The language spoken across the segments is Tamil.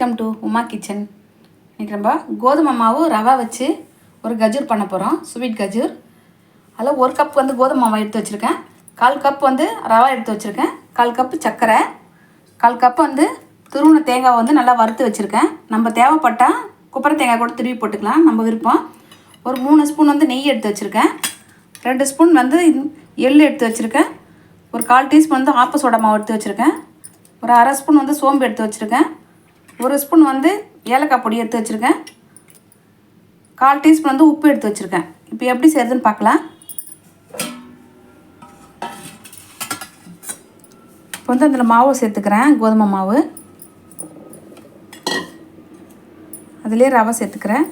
Welcome to Uma kitchen. இன்றைக்கி நம்ம கோதுமை மாவு ரவா வச்சு ஒரு கஜூர் பண்ண போகிறோம், ஸ்வீட் கஜூர். அதில் 1 கப் வந்து கோதுமை மாவு எடுத்து வச்சுருக்கேன், 1/4 கப் வந்து ரவா எடுத்து வச்சுருக்கேன், 1/4 கப்பு சர்க்கரை, 1/4 கப் வந்து துருவின தேங்காய் வந்து நல்லா வறுத்து வச்சுருக்கேன். நம்ம தேவைப்பட்டால் குப்பரை தேங்காய் கூட துருவி போட்டுக்கலாம், நம்ம விருப்பம். ஒரு 3 ஸ்பூன் வந்து நெய் எடுத்து வச்சுருக்கேன், 2 ஸ்பூன் வந்து எள் எடுத்து வச்சுருக்கேன், ஒரு 1/4 டீஸ்பூன் வந்து ஆப்ப சோடா மாவு எடுத்து வச்சுருக்கேன், ஒரு 1/2 ஸ்பூன் வந்து சோம்பு எடுத்து வச்சுருக்கேன், 1 ஸ்பூன் வந்து ஏலக்காய் பொடி எடுத்து வச்சுருக்கேன், 1/4 டீஸ்பூன் வந்து உப்பு எடுத்து வச்சுருக்கேன். இப்போ எப்படி செய்கிறதுன்னு பார்க்கலாம். இப்போ வந்து அதில் மாவு சேர்த்துக்கிறேன், கோதுமை மாவு. அதிலே ரவை சேர்த்துக்கிறேன்.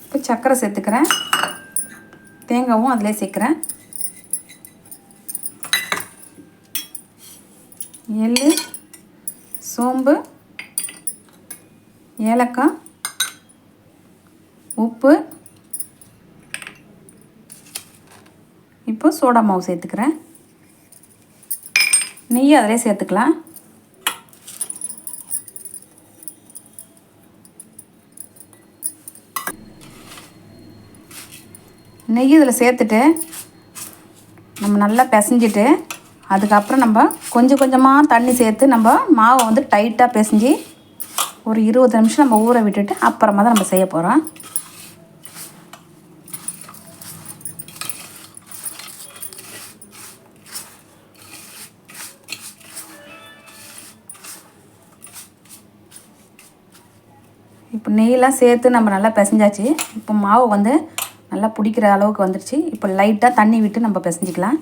இப்போ சர்க்கரை சேர்த்துக்கிறேன், தேங்காயும் அதிலே சேர்க்குறேன், எள், சோம்பு, ஏலக்காய், உப்பு, இப்போ சோடா மாவு சேர்த்துக்கிறேன், நெய் அதிலே சேர்த்துக்கலாம். நெய் இதில் சேர்த்துட்டு நம்ம நல்லா பிசைஞ்சிட்டு அதுக்கப்புறம் நம்ம கொஞ்சம் கொஞ்சமாக தண்ணி சேர்த்து நம்ம மாவை வந்து டைட்டாக பிசைஞ்சி ஒரு 20 நிமிஷம் நம்ம ஊற விட்டுட்டு அப்புறமா தான் நம்ம செய்ய போகிறோம். இப்போ நெய்யெலாம் சேர்த்து நம்ம நல்லா பிசைஞ்சாச்சு. இப்போ மாவு வந்து நல்லா பிடிக்கிற அளவுக்கு வந்துடுச்சு. இப்போ லைட்டாக தண்ணி விட்டு நம்ம பிசைஞ்சிக்கலாம்.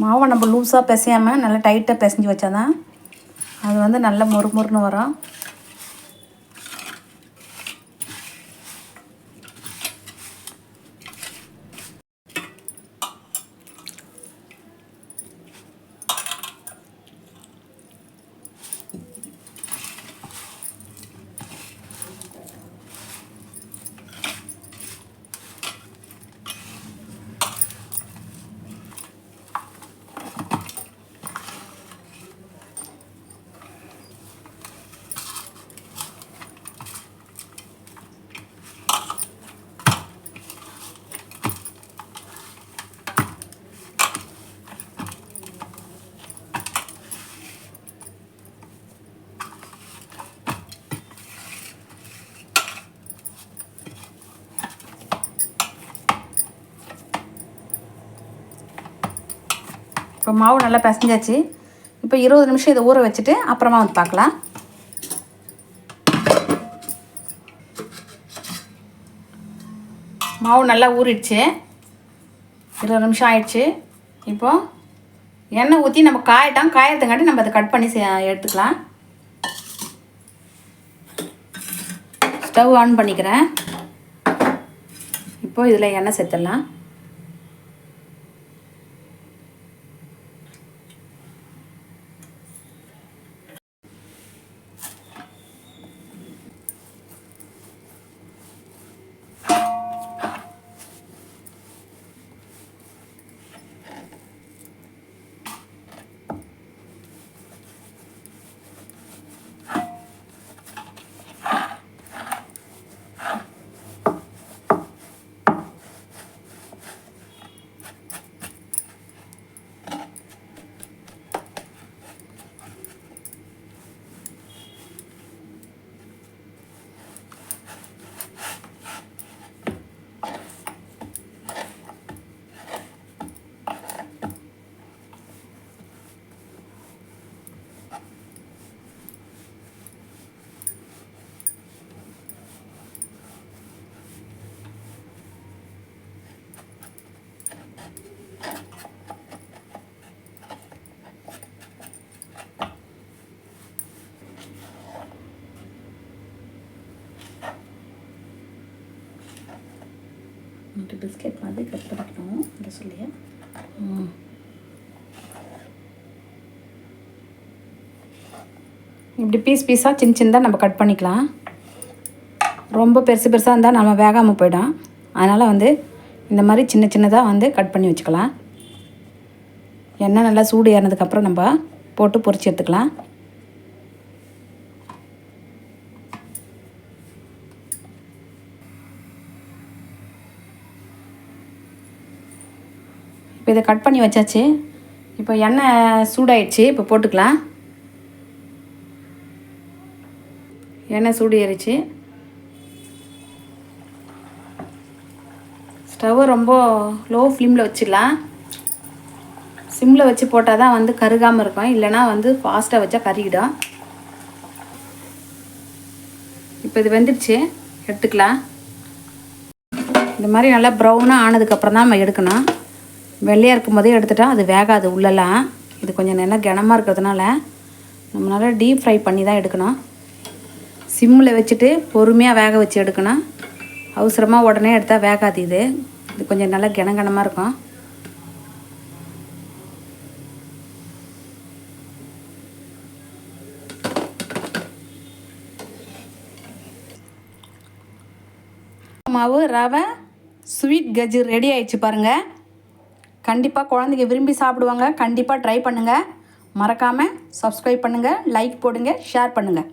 மாவை நம்ம லூஸாக பிசையாமல் நல்லா டைட்டாக பிசைஞ்சு வச்சா தான் அது வந்து நல்லா மொறுமொறுன்னு வரும். இப்போ மாவு நல்லா பிசைஞ்சாச்சு. இப்போ 20 நிமிஷம் இதை ஊற வச்சுட்டு அப்புறமா வந்து பார்க்கலாம். மாவு நல்லா ஊறிடுச்சு, 20 நிமிஷம் ஆயிடுச்சு. இப்போது எண்ணெய் ஊற்றி நம்ம காயறதுங்காட்டி நம்ம அதை கட் பண்ணி எடுத்துக்கலாம். ஸ்டவ் ஆன் பண்ணிக்கிறேன். இப்போது இதில் எண்ணெய் சேர்த்துடலாம். பிஸ்கெட் மாதிரி கட் பண்ணிக்கணும் இந்த சொல்லி. இப்படி பீஸாக சின்னதாக நம்ம கட் பண்ணிக்கலாம். ரொம்ப பெருசாக இருந்தால் நம்ம வேகாமல் போயிடும். அதனால் வந்து இந்த மாதிரி சின்னதாக கட் பண்ணி வச்சுக்கலாம். எண்ணெய் நல்லா சூடு ஏறினதுக்கப்புறம் நம்ம போட்டு பொரிச்சு எடுத்துக்கலாம். இப்போ இதை கட் பண்ணி வச்சாச்சு. இப்போ எண்ணெய் சூடாயிடுச்சு. இப்போ போட்டுக்கலாம். எண்ணெய் சூடு ஏறிச்சு. ஸ்டவ்வை ரொம்ப லோ ஃப்ளேமில் வச்சிடலாம். சிம்மில் வச்சு போட்டால் தான் வந்து கருகாமல் இருக்கும். இல்லைனா வந்து ஃபாஸ்ட்டாக வச்சா கருகிடும். இப்போ இது வெந்துடுச்சு, எடுத்துக்கலாம். இந்த மாதிரி நல்லா ப்ரௌனாக ஆனதுக்கப்புறம் தான் நம்ம எடுக்கணும். வெள்ளையாக இருக்கும் போதே எடுத்துட்டா அது வேகாது உள்ளெல்லாம். இது கொஞ்சம் நல்லா கனமாக இருக்கிறதுனால நம்ம நல்லா டீப் ஃப்ரை பண்ணி தான் எடுக்கணும். சிம்மில் வச்சுட்டு பொறுமையாக வேக வச்சு எடுக்கணும். அவசரமாக உடனே எடுத்தால் வேகாது. இது கொஞ்சம் நல்லா கனமாக இருக்கும். மாவு ரவை ஸ்வீட் கஜ்ஜூர் ரெடி ஆயிடுச்சு பாருங்கள். கண்டிப்பாக குழந்தைங்க விரும்பி சாப்பிடுவாங்க. கண்டிப்பாக ட்ரை பண்ணுங்கள். மறக்காமல் சப்ஸ்கிரைப் பண்ணுங்கள், லைக் போடுங்க, ஷேர் பண்ணுங்கள்.